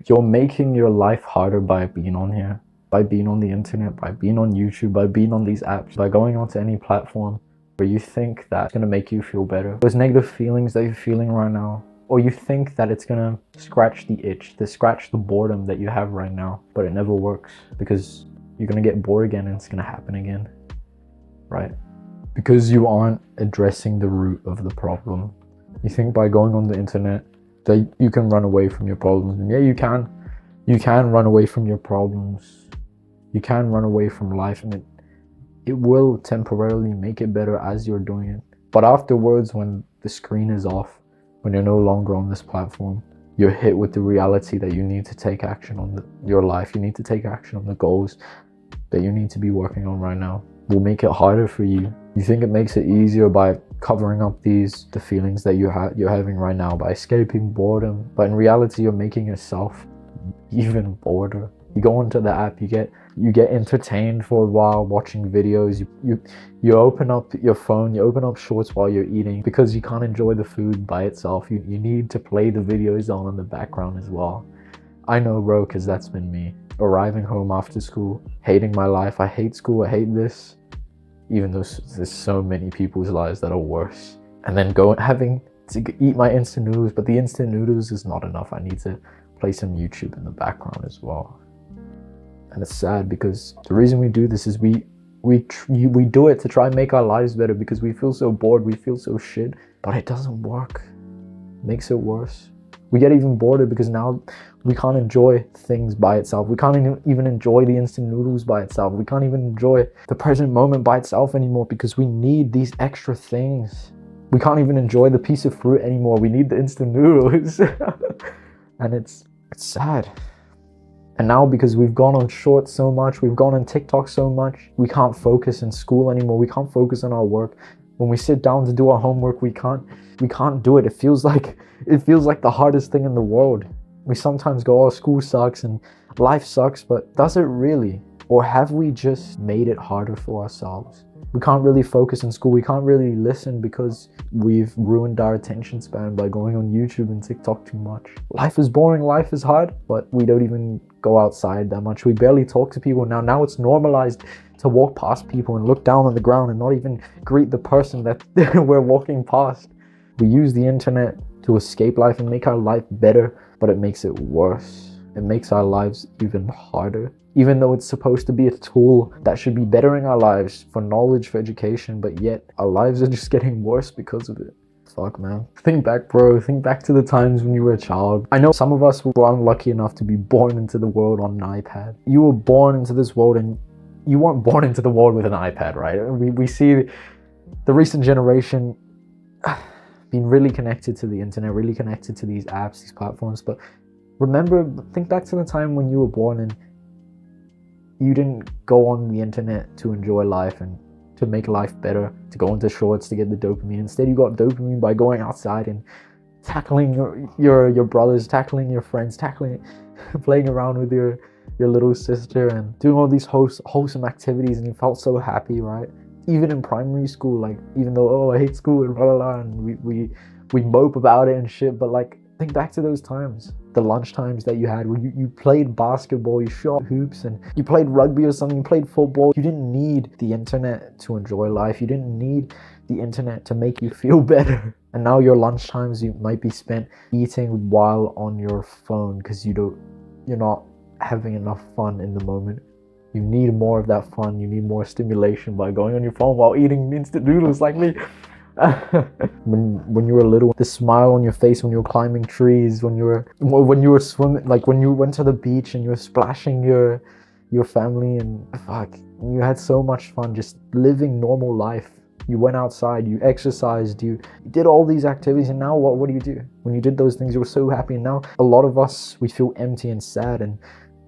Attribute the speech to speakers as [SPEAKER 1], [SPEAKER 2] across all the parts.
[SPEAKER 1] You're making your life harder by being on here, by being on the internet, by being on YouTube, by being on these apps, by going onto any platform where you think that's gonna make you feel better. Those negative feelings that you're feeling right now, or you think that it's gonna scratch the itch, to scratch the boredom that you have right now, but it never works because you're gonna get bored again and it's gonna happen again, right? Because you aren't addressing the root of the problem. You think by going on the internet that you can run away from your problems. And yeah, you can. You can run away from your problems. You can run away from life, and it will temporarily make it better as you're doing it. But afterwards, when the screen is off, when you're no longer on this platform, you're hit with the reality that you need to take action on your life. You need to take action on the goals that you need to be working on right now. Will make it harder for you. You think it makes it easier by covering up the feelings that you're having right now, by escaping boredom, but in reality you're making yourself even boreder. You go into the app, you get entertained for a while watching videos, you open up your phone, you open up shorts while you're eating because you can't enjoy the food by itself. You need to play the videos on in the background as well. I know, bro, because that's been me. Arriving home after school, hating my life. I hate school, I hate this, even though there's so many people's lives that are worse. And then having to eat my instant noodles, but the instant noodles is not enough. I need to play some YouTube in the background as well. And it's sad because the reason we do this is we do it to try and make our lives better because we feel so bored, we feel so shit, but it doesn't work. It makes it worse. We get even bored because now we can't enjoy things by itself. We can't even enjoy the instant noodles by itself. We can't even enjoy the present moment by itself anymore because we need these extra things. We can't even enjoy the piece of fruit anymore. We need the instant noodles. And it's sad. And now because we've gone on shorts so much, we've gone on TikTok so much, we can't focus in school anymore. We can't focus on our work. When we sit down to do our homework, we can't do it. It feels like the hardest thing in the world. We sometimes go, oh, school sucks and life sucks, but does it really? Or have we just made it harder for ourselves? We can't really focus in school. We can't really listen because we've ruined our attention span by going on YouTube and TikTok too much. Life is boring, life is hard, but we don't even go outside that much. We barely talk to people now. Now it's normalized to walk past people and look down on the ground and not even greet the person that we're walking past. We use the internet to escape life and make our life better, but it makes it worse. It makes our lives even harder. Even though it's supposed to be a tool that should be bettering our lives for knowledge, for education, but yet our lives are just getting worse because of it. Fuck, man. Think back, bro. Think back to the times when you were a child. I know some of us were unlucky enough to be born into the world on an iPad. You were born into this world and you weren't born into the world with an iPad, right? We see the recent generation being really connected to the internet, really connected to these apps, these platforms. But think back to the time when you were born and you didn't go on the internet to enjoy life and to make life better, to go into shorts to get the dopamine. Instead, you got dopamine by going outside and tackling your brothers, tackling your friends, playing around with your little sister and doing all these wholesome activities, and you felt so happy, right? Even in primary school, like, even though, oh, I hate school and blah blah blah, and we mope about it and shit, but like, think back to those times, the lunch times that you had where you played basketball, you shot hoops, and you played rugby or something, you played football. You didn't need the internet to enjoy life. You didn't need the internet to make you feel better. And now your lunch times you might be spent eating while on your phone because you're not having enough fun in the moment. You need more of that fun. You need more stimulation by going on your phone while eating instant noodles like me. when you were little, the smile on your face when you were climbing trees, when you were swimming, like when you went to the beach and you were splashing your family, and fuck, you had so much fun just living normal life. You went outside, you exercised, you did all these activities, and now what do you do? When you did those things, you were so happy, and now a lot of us, we feel empty and sad and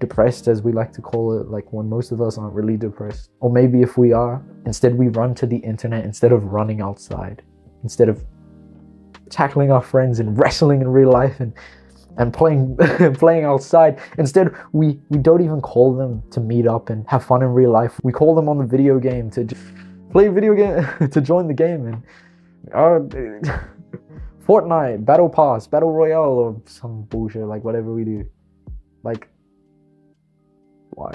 [SPEAKER 1] depressed, as we like to call it, like when most of us aren't really depressed. Or maybe if we are, instead we run to the internet instead of running outside, instead of tackling our friends and wrestling in real life and playing playing outside. Instead, we don't even call them to meet up and have fun in real life. We call them on the video game to play video game to join the game, and Fortnite, Battle Pass, Battle Royale, or some bullshit, like whatever we do. Like, why?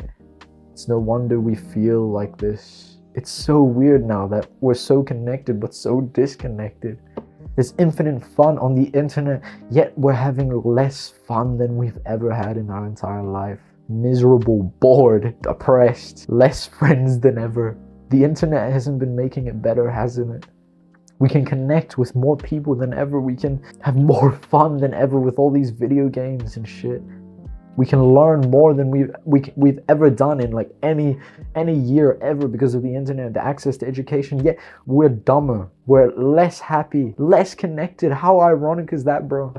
[SPEAKER 1] It's no wonder we feel like this. It's so weird now that we're so connected but so disconnected. There's infinite fun on the internet, yet we're having less fun than we've ever had in our entire life. Miserable, bored, depressed, less friends than ever. The internet hasn't been making it better, hasn't it? We can connect with more people than ever. We can have more fun than ever with all these video games and shit. We can learn more than we've ever done in like any year ever because of the internet, the access to education. Yet we're dumber, we're less happy, less connected. How ironic is that, bro?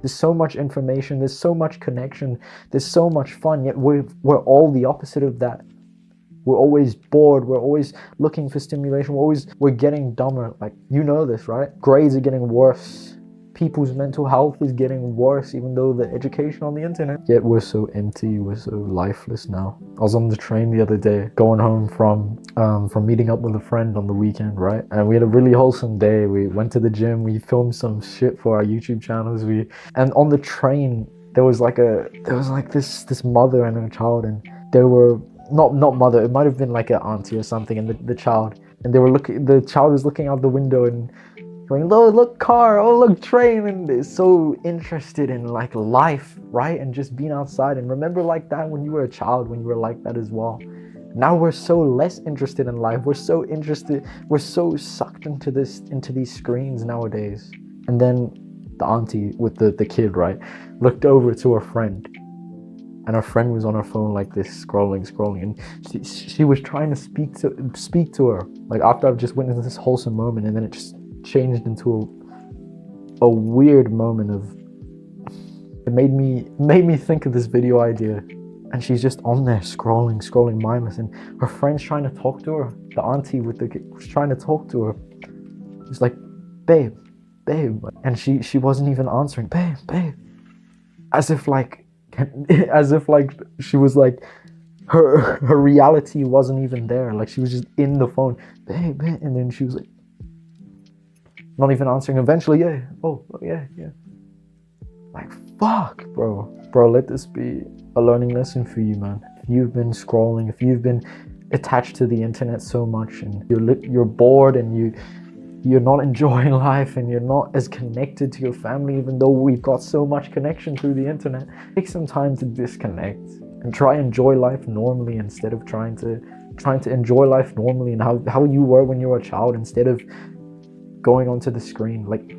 [SPEAKER 1] There's so much information, there's so much connection, there's so much fun, yet we're all the opposite of that. We're always bored, we're always looking for stimulation, we're getting dumber. Like, you know this, right? Grades are getting worse. People's mental health is getting worse, even though the education on the internet. Yet we're so empty, we're so lifeless now. I was on the train the other day, going home from meeting up with a friend on the weekend, right? And we had a really wholesome day. We went to the gym, we filmed some shit for our YouTube channels. And on the train, there was like this mother and her child, and they were not mother. It might have been like an auntie or something, and the child. And the child was looking out the window and going, oh, look car, oh, look train, and so interested in like life, right? And just being outside. And remember like that when you were a child, when you were like that as well. Now we're so less interested in life. We're so sucked into these screens nowadays. And then the auntie with the kid, right, looked over to her friend, and her friend was on her phone like this, scrolling, and she was trying to speak to her. Like, after I've just witnessed this wholesome moment, and then it just changed into a weird moment of, it made me think of this video idea. And she's just on there scrolling mindless, and her friend's trying to talk to her. The auntie with the kid was trying to talk to her. It's like, babe, and she wasn't even answering. Babe, as if like she was like, her reality wasn't even there. Like, she was just in the phone, babe, and then she was like, not even answering. Eventually, yeah. Like, fuck, bro, let this be a learning lesson for you, man. If you've been scrolling, if you've been attached to the internet so much, and you're bored, and you're not enjoying life, and you're not as connected to your family, even though we've got so much connection through the internet, take some time to disconnect and try enjoy life normally, instead of trying to enjoy life normally and how you were when you were a child, instead of going onto the screen. Like,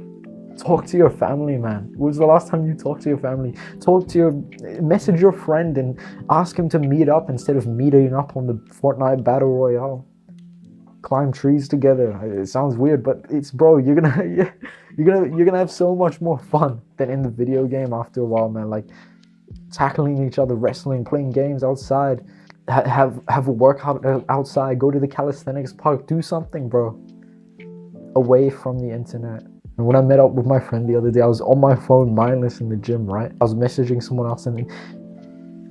[SPEAKER 1] talk to your family, man. When was the last time you talked to your family? Message your friend and ask him to meet up, instead of meeting up on the Fortnite Battle Royale. Climb trees together. It sounds weird, but it's, bro, you're gonna have so much more fun than in the video game after a while, man. Like, tackling each other, wrestling, playing games outside, have a workout outside, go to the calisthenics park, do something, bro, away from the internet. And when I met up with my friend the other day, I was on my phone mindless in the gym, right? I was messaging someone else, and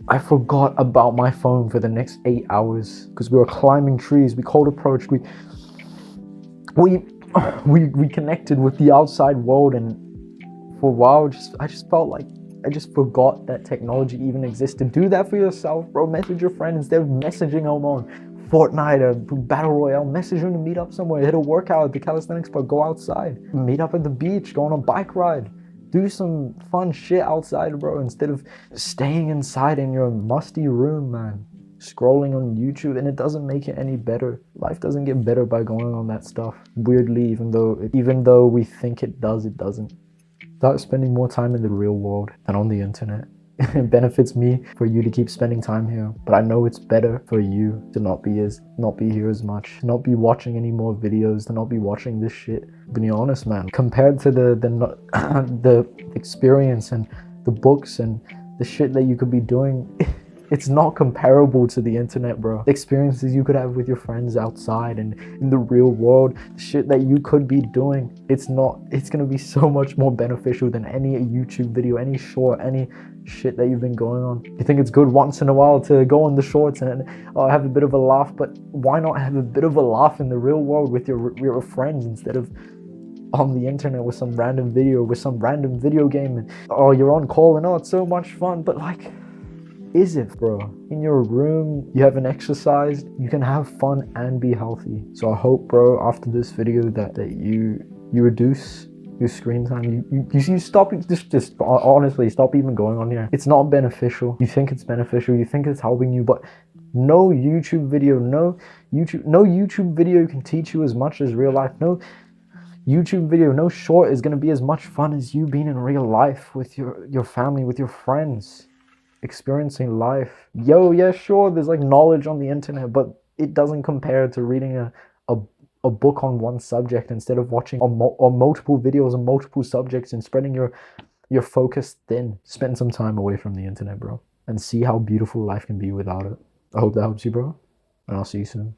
[SPEAKER 1] I forgot about my phone for the next 8 hours because we were climbing trees. We cold approached. We connected with the outside world, and for a while, I just felt like I just forgot that technology even existed. Do that for yourself, bro. Message your friend instead of messaging them on Fortnite or Battle Royale. Message them to meet up somewhere. Hit a workout at the calisthenics park. Go outside. Meet up at the beach. Go on a bike ride. Do some fun shit outside, bro, instead of staying inside in your musty room, man. Scrolling on YouTube, and it doesn't make it any better. Life doesn't get better by going on that stuff. Weirdly, even though we think it does, it doesn't. Start spending more time in the real world than on the internet. It benefits me for you to keep spending time here, but I know it's better for you to not be here as much, not be watching any more videos, to not be watching this shit. Being honest, man, compared to the experience and the books and the shit that you could be doing, it's not comparable to the internet, bro. The experiences you could have with your friends outside and in the real world, the shit that you could be doing, it's gonna be so much more beneficial than any YouTube video, any short, any shit that you've been going on. You think it's good once in a while to go on the shorts and have a bit of a laugh, but why not have a bit of a laugh in the real world with your friends, instead of on the internet with some random video game, and you're on call, and it's so much fun, but like, is it, bro? In your room, you haven't exercised, you can have fun and be healthy. So I hope, bro, after this video that you reduce your screen time. You stop, just honestly stop even going on here. It's not beneficial. You think it's beneficial, you think it's helping you, but no YouTube video, no YouTube video can teach you as much as real life. No YouTube video, no short is gonna be as much fun as you being in real life with your family, with your friends, experiencing life. Yo, yeah, sure, there's like knowledge on the internet, but it doesn't compare to reading a book on one subject instead of watching on multiple videos on multiple subjects and spreading your focus thin. Spend some time away from the internet, bro, and see how beautiful life can be without it. I hope that helps you, bro, and I'll see you soon.